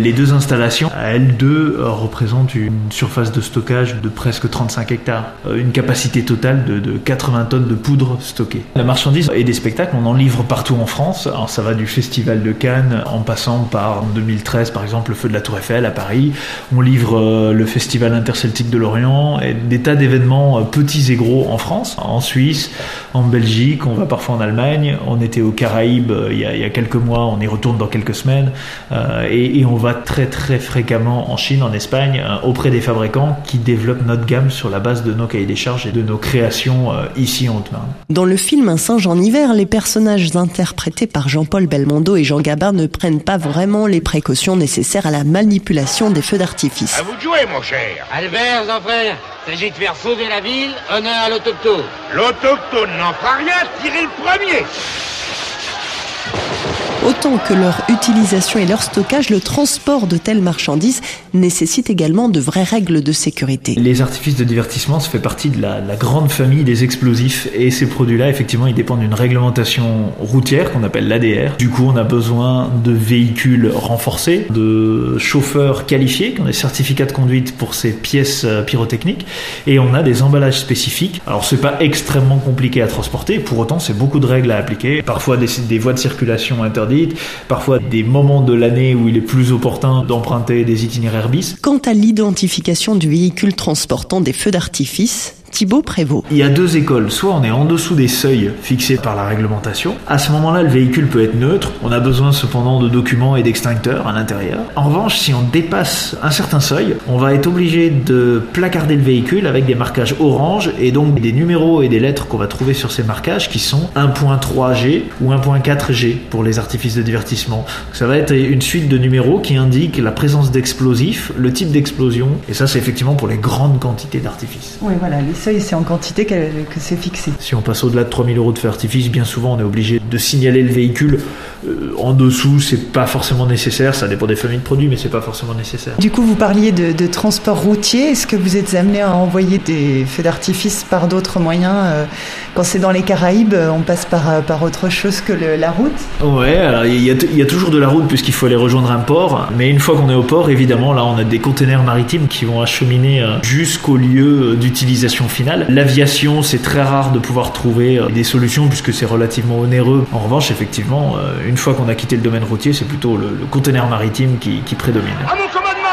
Les deux installations, à elles deux, représentent une surface de stockage de presque 35 hectares, une capacité totale de 80 tonnes de poudre stockée. La marchandise et des spectacles, on en livre partout en France. Alors ça va du Festival de Cannes en passant par, en 2013 par exemple, le Feu de la Tour Eiffel à Paris. On livre le Festival interceltique de Lorient et des tas d'événements petits et gros en France, en Suisse, en Belgique, on va parfois en Allemagne. On était aux Caraïbes il y a quelques mois, on y retourne dans quelques semaines et on va très très fréquemment en Chine, en Espagne, auprès des fabricants qui développent notre gamme sur la base de nos cahiers des charges et de nos créations ici en Haute-Marne. Dans le film Un singe en hiver, les personnages interprétés par Jean-Paul Belmondo et Jean Gabin ne prennent pas vraiment les précautions nécessaires à la manipulation des feux d'artifice. À vous de jouer, mon cher. Albert, grand frère, s'agit de faire sauver la ville, honneur à l'autochtone. L'autochtone n'en fera rien, tirez le premier. Autant que leur utilisation et leur stockage, le transport de telles marchandises nécessite également de vraies règles de sécurité. Les artifices de divertissement, ça fait partie de la grande famille des explosifs et ces produits-là, effectivement, ils dépendent d'une réglementation routière qu'on appelle l'ADR. Du coup, on a besoin de véhicules renforcés, de chauffeurs qualifiés qui ont des certificats de conduite pour ces pièces pyrotechniques et on a des emballages spécifiques. Alors, c'est pas extrêmement compliqué à transporter, pour autant, c'est beaucoup de règles à appliquer. Parfois, des voies de circulation interdites, parfois des moments de l'année où il est plus opportun d'emprunter des itinéraires bis. Quant à l'identification du véhicule transportant des feux d'artifice, Thibaut Prévost. Il y a deux écoles, soit on est en dessous des seuils fixés par la réglementation, à ce moment-là le véhicule peut être neutre, on a besoin cependant de documents et d'extincteurs à l'intérieur. En revanche, si on dépasse un certain seuil, on va être obligé de placarder le véhicule avec des marquages orange et donc des numéros et des lettres qu'on va trouver sur ces marquages qui sont 1.3G ou 1.4G pour les artifices de divertissement. Ça va être une suite de numéros qui indiquent la présence d'explosifs, le type d'explosion et ça c'est effectivement pour les grandes quantités d'artifices. Oui, voilà, les seuils, c'est en quantité que c'est fixé. Si on passe au-delà de 3 000 € de feu d'artifice, bien souvent on est obligé de signaler le véhicule. En dessous, c'est pas forcément nécessaire, ça dépend des familles de produits, mais c'est pas forcément nécessaire. Du coup, vous parliez de transport routier. Est-ce que vous êtes amené à envoyer des feux d'artifice par d'autres moyens Quand c'est dans les Caraïbes, on passe par autre chose que la route? Ouais, alors il y a toujours de la route puisqu'il faut aller rejoindre un port, mais une fois qu'on est au port, évidemment, là on a des containers maritimes qui vont acheminer jusqu'au lieu d'utilisation finale. L'aviation, c'est très rare de pouvoir trouver des solutions puisque c'est relativement onéreux. En revanche, effectivement, une fois qu'on a quitté le domaine routier, c'est plutôt le container maritime qui prédomine. À mon commandement!